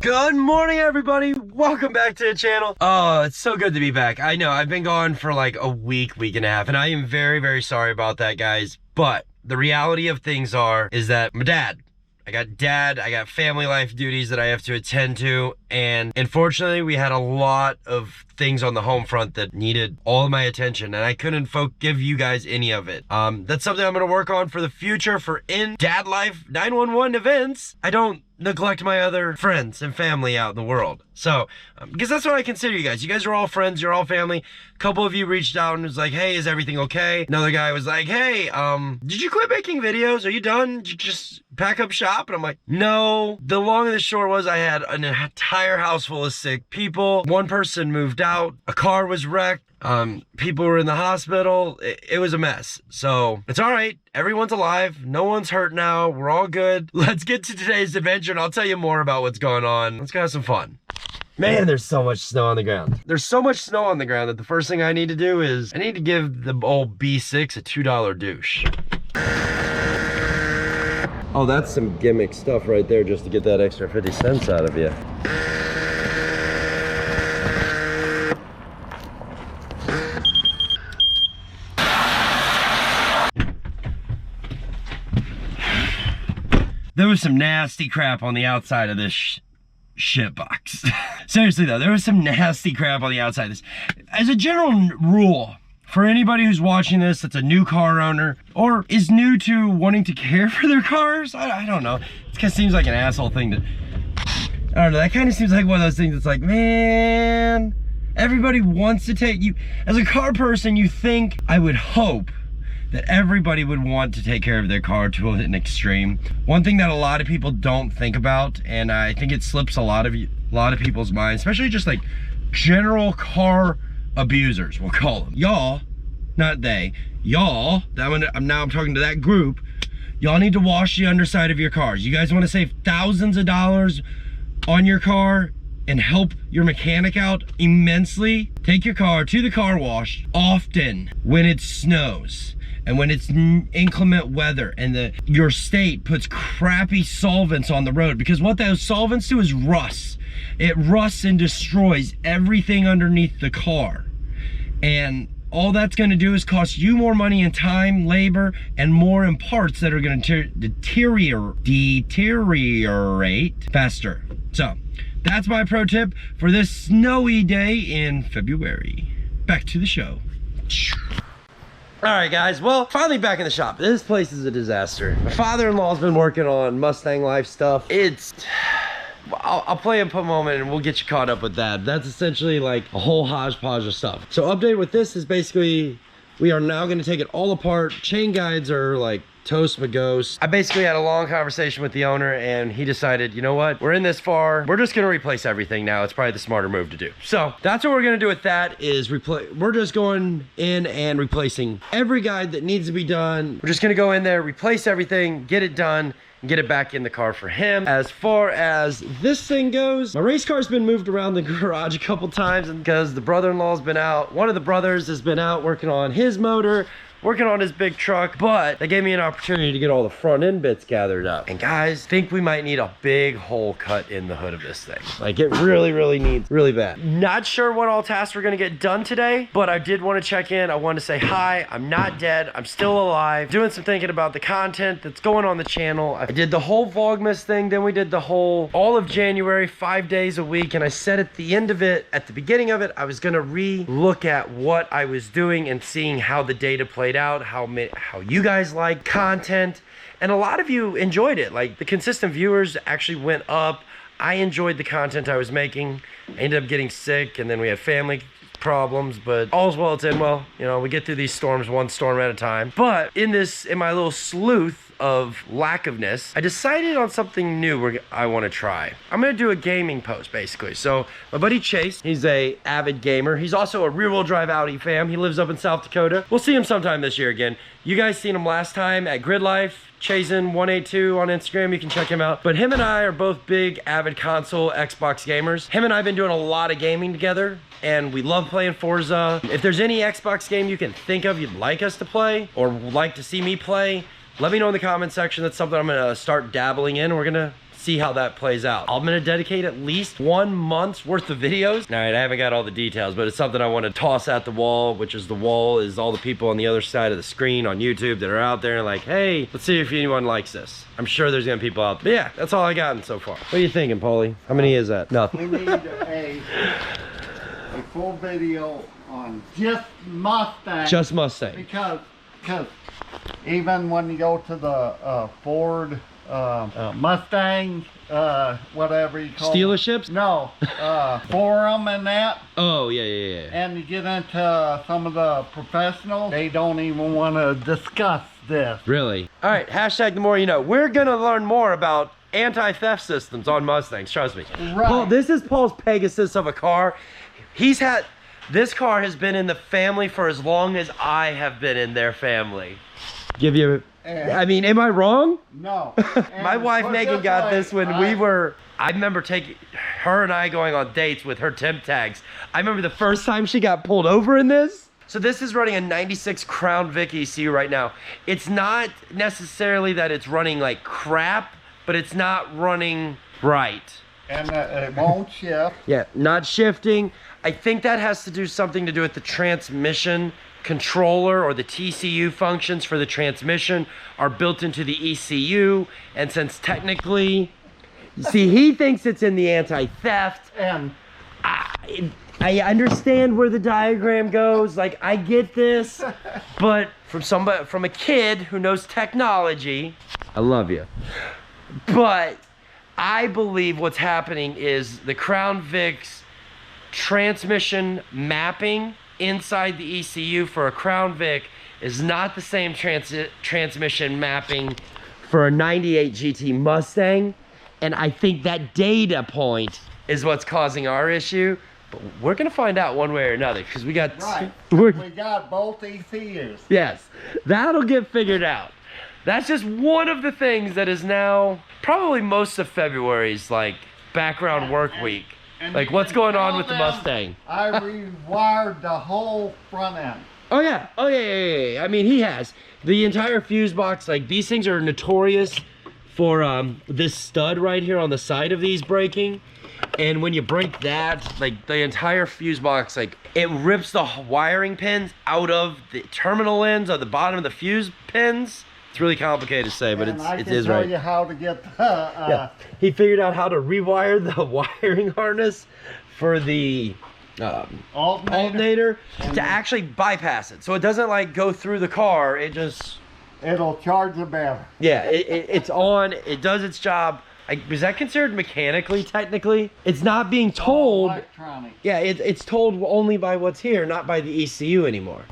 Good morning, everybody. Welcome back to the channel. Oh, it's so good to be back. I know I've been gone for like a week and a half, and I am very, very sorry about that, guys. But the reality of things is that my dad, I got family life duties that I have to attend to, and unfortunately we had a lot of things on the home front that needed all of my attention, and I couldn't give you guys any of it. That's something I'm gonna work on for the future, for in dad life 911 events. I don't neglect my other friends and family out in the world. So, because that's what I consider you guys. You guys are all friends, you're all family. A couple of you reached out and was like, hey, is everything okay? Another guy was like, hey, did you quit making videos? Are you done? Did you just pack up shop? And I'm like, no. The long and the short was I had an entire house full of sick people. One person moved out. A car was wrecked. People were in the hospital. It was a mess. So it's all right. Everyone's alive. No one's hurt now. We're all good. Let's get to today's adventure and I'll tell you more about what's going on. Let's go have some fun. Man, there's so much snow on the ground. There's so much snow on the ground that the first thing I need to do is I need to give the old B6 a $2 douche. Oh, that's some gimmick stuff right there just to get that extra 50 cents out of you. There was some nasty crap on the outside of this shit box. Seriously though, there was some nasty crap on the outside of this. As a general rule, for anybody who's watching this that's a new car owner or is new to wanting to care for their cars, I don't know. It kind of seems like an asshole thing to, I don't know, that kind of seems like one of those things that's like, man, everybody wants to take you, as a car person, you think, I would hope, that everybody would want to take care of their car to an extreme. One thing that a lot of people don't think about, and I think it slips a lot of people's minds, especially just like general car abusers, we'll call them. Y'all, not they, y'all, I'm talking to that group, y'all need to wash the underside of your cars. You guys want to save thousands of dollars on your car and help your mechanic out immensely? Take your car to the car wash often when it snows. And when it's inclement weather and your state puts crappy solvents on the road, because what those solvents do is rust. It rusts and destroys everything underneath the car. And all that's gonna do is cost you more money in time, labor, and more in parts that are gonna deteriorate faster. So, that's my pro tip for this snowy day in February. Back to the show. All right, guys, well, finally back in the shop. This place is a disaster. My father-in-law's been working on Mustang Life stuff. I'll play a moment and we'll get you caught up with that. That's essentially like a whole hodgepodge of stuff. So update with this is basically, we are now gonna take it all apart. Chain guides are like toast magos. I basically had a long conversation with the owner and he decided, you know what, we're in this far, we're just gonna replace everything now. It's probably the smarter move to do. So that's what we're gonna do with that is we're just going in and replacing every guide that needs to be done. We're just gonna go in there, replace everything, get it done, and get it back in the car for him. As far as this thing goes, my race car's been moved around the garage a couple times and because the brother-in-law's been out, one of the brothers has been out working on his motor, working on his big truck, but they gave me an opportunity to get all the front end bits gathered up. And guys, think we might need a big hole cut in the hood of this thing. Like it really needs, really bad. Not sure what all tasks we're gonna get done today, but I did want to check in. I wanted to say hi, I'm not dead, I'm still alive. Doing some thinking about the content that's going on the channel. I did the whole Vlogmas thing, then we did the whole, all of January, 5 days a week, and I said at the end of it, at the beginning of it, I was gonna re-look at what I was doing and seeing how the data played out, how you guys like content, and a lot of you enjoyed it. Like the consistent viewers actually went up. I enjoyed the content I was making. I ended up getting sick and then we had family problems, but all's well, it's in well. You know, we get through these storms one storm at a time. But in my little sleuth of lackness, I decided on something new I want to try. I'm gonna do a gaming post basically. So my buddy Chase, he's a avid gamer. He's also a rear-wheel drive Audi fan. He lives up in South Dakota. We'll see him sometime this year again. You guys seen him last time at Grid Life. Chasin182 on Instagram, you can check him out. But him and I are both big avid console Xbox gamers. Him and I have been doing a lot of gaming together and we love playing Forza. If there's any Xbox game you can think of you'd like us to play or like to see me play, let me know in the comment section. That's something I'm gonna start dabbling in. We're gonna see how that plays out. I'm gonna dedicate at least 1 month's worth of videos. All right, I haven't got all the details, but it's something I want to toss at the wall, which is the wall is all the people on the other side of the screen on YouTube that are out there like, hey, let's see if anyone likes this. I'm sure there's gonna be people out there. But yeah, that's all I got so far. What are you thinking, Paulie? How many is that? Nothing. We need a full video on just Mustang. Just Mustang. Because even when you go to the Ford Mustang, whatever you call Dealerships? No, forum and that. Oh, yeah. And you get into some of the professionals, they don't even want to discuss this. Really? All right, hashtag the more you know. We're gonna learn more about anti-theft systems on Mustangs, trust me. Right. Paul, this is Paul's Pegasus of a car. This car has been in the family for as long as I have been in their family. I mean, am I wrong? No. My wife Megan got this when I remember taking her and I going on dates with her temp tags. I remember the first time she got pulled over in this. So this is running a 96 Crown Vic ECU right now. It's not necessarily that it's running like crap, but it's not running right. And it won't shift. Yeah, not shifting. I think that has to do something to do with the transmission controller, or the TCU functions for the transmission are built into the ECU. And since technically, see, he thinks it's in the anti-theft. And I understand where the diagram goes. Like, I get this, but from a kid who knows technology, I love you. But I believe what's happening is the Crown Vic's transmission mapping inside the ECU for a Crown Vic is not the same transmission mapping for a 98 GT Mustang. And I think that data point is what's causing our issue. But we're gonna find out one way or another, because we got we got both ECUs. Yes, that'll get figured out. That's just one of the things that is now probably most of February's like background work week. Like, what's going on with the Mustang? I rewired the whole front end. Oh yeah, I mean, he has the entire fuse box. Like, these things are notorious for this stud right here on the side of these breaking. And when you break that, like, the entire fuse box, like, it rips the wiring pins out of the terminal ends of the bottom of the fuse pins. It's really complicated to say, but it is right. I can tell you how to get the... yeah. He figured out how to rewire the wiring harness for the alternator to actually bypass it. So it doesn't, like, go through the car. It just... It'll charge the battery. Yeah, it's on. It does its job. Is that considered mechanically, technically? It's not being told. Electronic. Yeah, it's told only by what's here, not by the ECU anymore.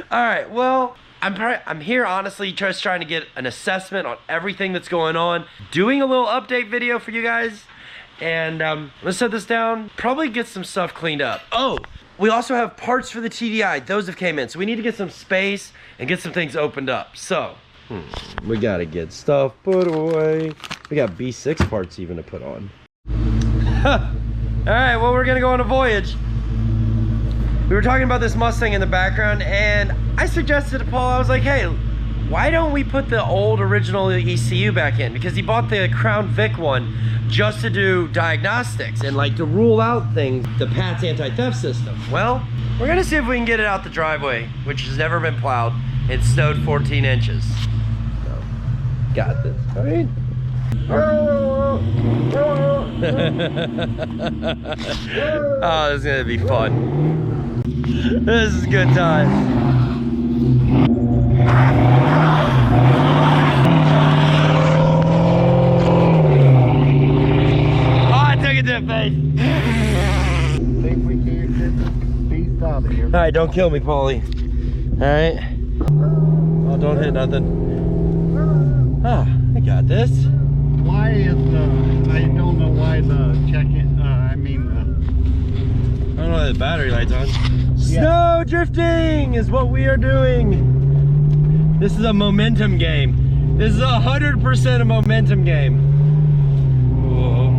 All right, well, I'm here honestly just trying to get an assessment on everything that's going on. Doing a little update video for you guys. And let's set this down. Probably get some stuff cleaned up. Oh, we also have parts for the TDI. Those have came in. So we need to get some space and get some things opened up. So, we gotta get stuff put away. We got B6 parts even to put on. All right, well, we're gonna go on a voyage. We were talking about this Mustang in the background, and I suggested to Paul, I was like, hey, why don't we put the old original ECU back in? Because he bought the Crown Vic one just to do diagnostics and like to rule out things, the Pat's anti-theft system. Well, we're gonna see if we can get it out the driveway, which has never been plowed. It snowed 14 inches. So, got this, all right? Oh, this is gonna be fun. This is a good time. Oh, I took it to the face. See if we can't get this beast out of here. All right, don't kill me, Paulie. All right. Oh, don't hit nothing. Ah, I got this. Why is I don't know why the check-in, I don't know why the battery light's on. Yeah. Snow drifting is what we are doing. This is a momentum game. This is 100% a momentum game. Whoa.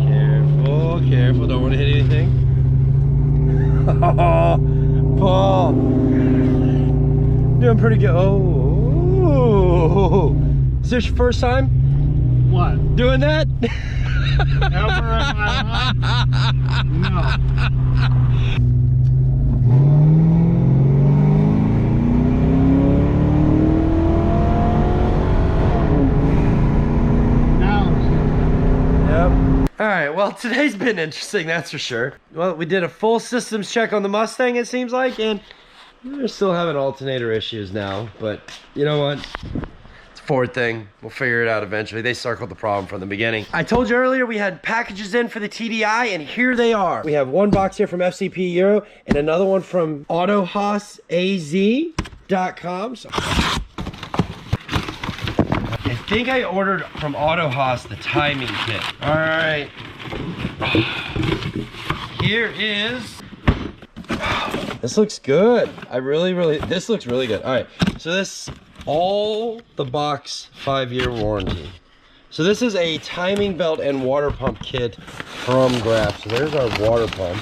Careful, careful, don't want to hit anything. Oh, Paul. Doing pretty good. Oh. Is this your first time? doing that? Ever in my life? No. All right, well, today's been interesting, that's for sure. Well, we did a full systems check on the Mustang, it seems like, and we're still having alternator issues now, but you know what? It's a Ford thing. We'll figure it out eventually. They circled the problem from the beginning. I told you earlier we had packages in for the TDI, and here they are. We have one box here from FCP Euro and another one from AutohazAZ.com. So I think I ordered from AutohazAZ the timing kit. All right. Here is. This looks good. This looks really good. All right. So this, all the box 5-year warranty. So this is a timing belt and water pump kit from Graf. So there's our water pump.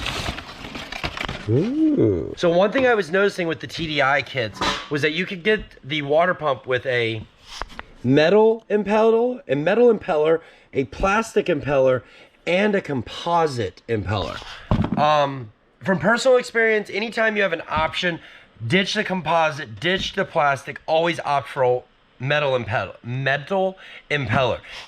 Ooh. So one thing I was noticing with the TDI kits was that you could get the water pump with a metal impeller, a plastic impeller, and a composite impeller. From personal experience, anytime you have an option, ditch the composite, ditch the plastic, always opt for metal impeller.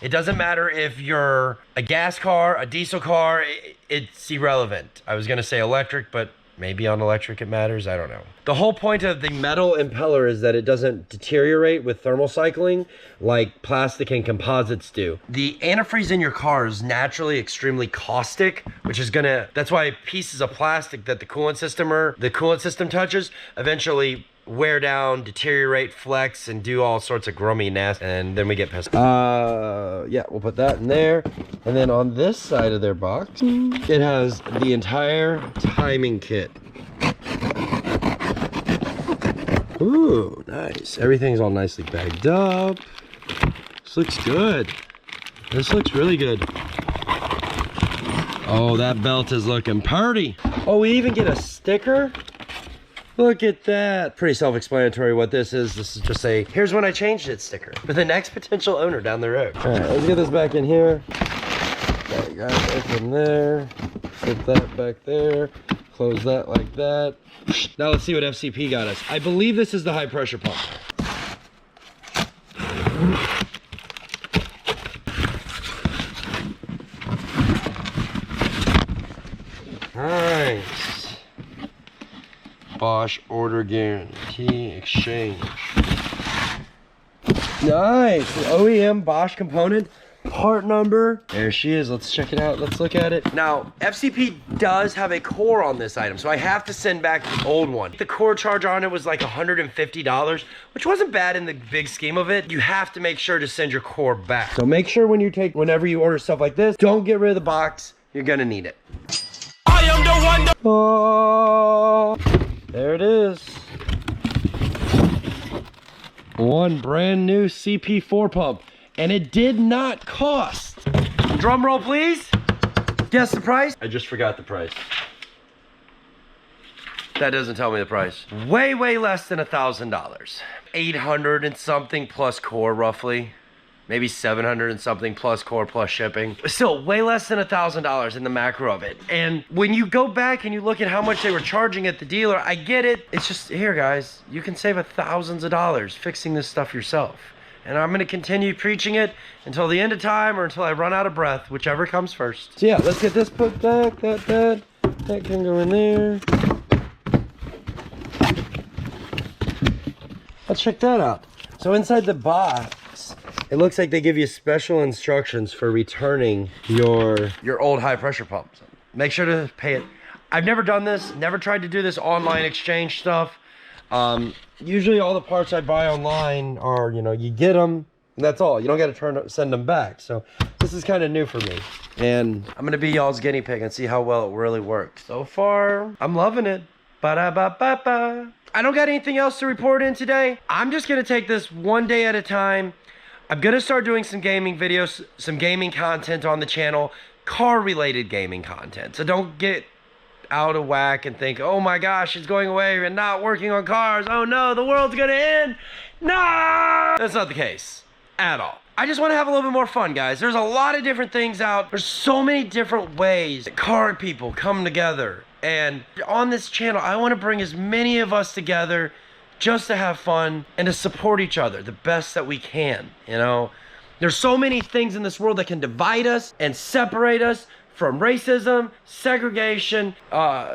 It doesn't matter if you're a gas car, a diesel car, it's irrelevant. I was gonna say electric, but maybe on electric it matters, I don't know. The whole point of the metal impeller is that it doesn't deteriorate with thermal cycling like plastic and composites do. The antifreeze in your car is naturally extremely caustic, which is that's why pieces of plastic that the coolant system touches eventually wear down, deteriorate, flex, and do all sorts of grummy nasty, and then we get pissed. Yeah, we'll put that in there. And then on this side of their box, it has the entire timing kit. Ooh, nice. Everything's all nicely bagged up. This looks good. This looks really good. Oh, that belt is looking pretty. Oh, we even get a sticker. Look at that. Pretty self-explanatory what this is. This is just a, here's when I changed it sticker for the next potential owner down the road. All right, let's get this back in here. There you go, open there. Put that back there. Close that like that. Now let's see what FCP got us. I believe this is the high pressure pump. Nice. Bosch order guarantee exchange. Nice. OEM Bosch component. Part number. There she is. Let's check it out. Let's look at it. Now, FCP does have a core on this item, so I have to send back the old one. The core charge on it was like $150, which wasn't bad in the big scheme of it. You have to make sure to send your core back. So make sure whenever you order stuff like this, don't get rid of the box. You're gonna need it. I am the one. Oh, there it is. One brand new CP4 pump. And it did not cost. Drum roll, please. Guess the price. I just forgot the price. That doesn't tell me the price. Way, way less than $1,000. 800 and something plus core, roughly. Maybe 700 and something plus core plus shipping. Still, way less than $1,000 in the macro of it. And when you go back and you look at how much they were charging at the dealer, I get it. It's just, here guys, you can save thousands of dollars fixing this stuff yourself. And I'm gonna continue preaching it until the end of time or until I run out of breath, whichever comes first. So yeah, let's get this put back, that can go in there. Let's check that out. So inside the box, it looks like they give you special instructions for returning your old high pressure pump. So make sure to pay it. I've never done this, never tried to do this online exchange stuff. Usually all the parts I buy online are, you get them and that's all. You don't got to send them back. So this is kind of new for me. And I'm going to be y'all's guinea pig and see how well it really works. So far, I'm loving it. Ba-da-ba-ba-ba. I don't got anything else to report in today. I'm just going to take this one day at a time. I'm going to start doing some gaming videos, some gaming content on the channel, car-related gaming content. So don't get out of whack and think, oh my gosh, it's going away and not working on cars. Oh no, the world's gonna end. No! That's not the case at all. I just want to have a little bit more fun, guys. There's a lot of different things out. There's so many different ways that car people come together. And on this channel, I want to bring as many of us together just to have fun and to support each other the best that we can, you know? There's so many things in this world that can divide us and separate us, from racism, segregation,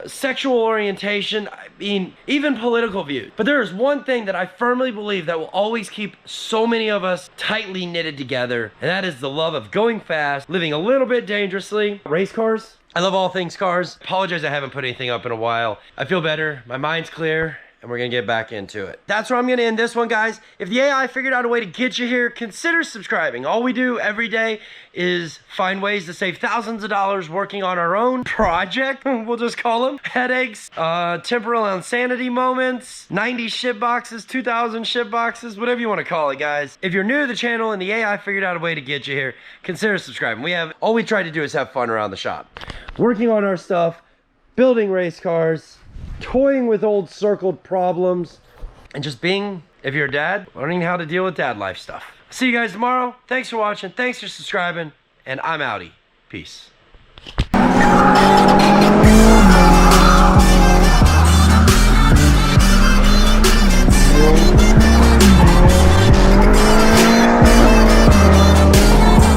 sexual orientation, I mean, even political views. But there is one thing that I firmly believe that will always keep so many of us tightly knitted together, and that is the love of going fast, living a little bit dangerously. Race cars. I love all things cars. Apologize I haven't put anything up in a while. I feel better, my mind's clear, and we're gonna get back into it. That's where I'm gonna end this one, guys. If the AI figured out a way to get you here, consider subscribing. All we do every day is find ways to save thousands of dollars working on our own project, we'll just call them. Headaches, temporal insanity moments, 90 shit boxes, 2,000 shit boxes, whatever you wanna call it, guys. If you're new to the channel and the AI figured out a way to get you here, consider subscribing. All we try to do is have fun around the shop. Working on our stuff, building race cars, toying with old circled problems, and just being, if you're a dad, learning how to deal with dad life stuff. See you guys tomorrow. Thanks for watching. Thanks for subscribing. And I'm Audi. Peace.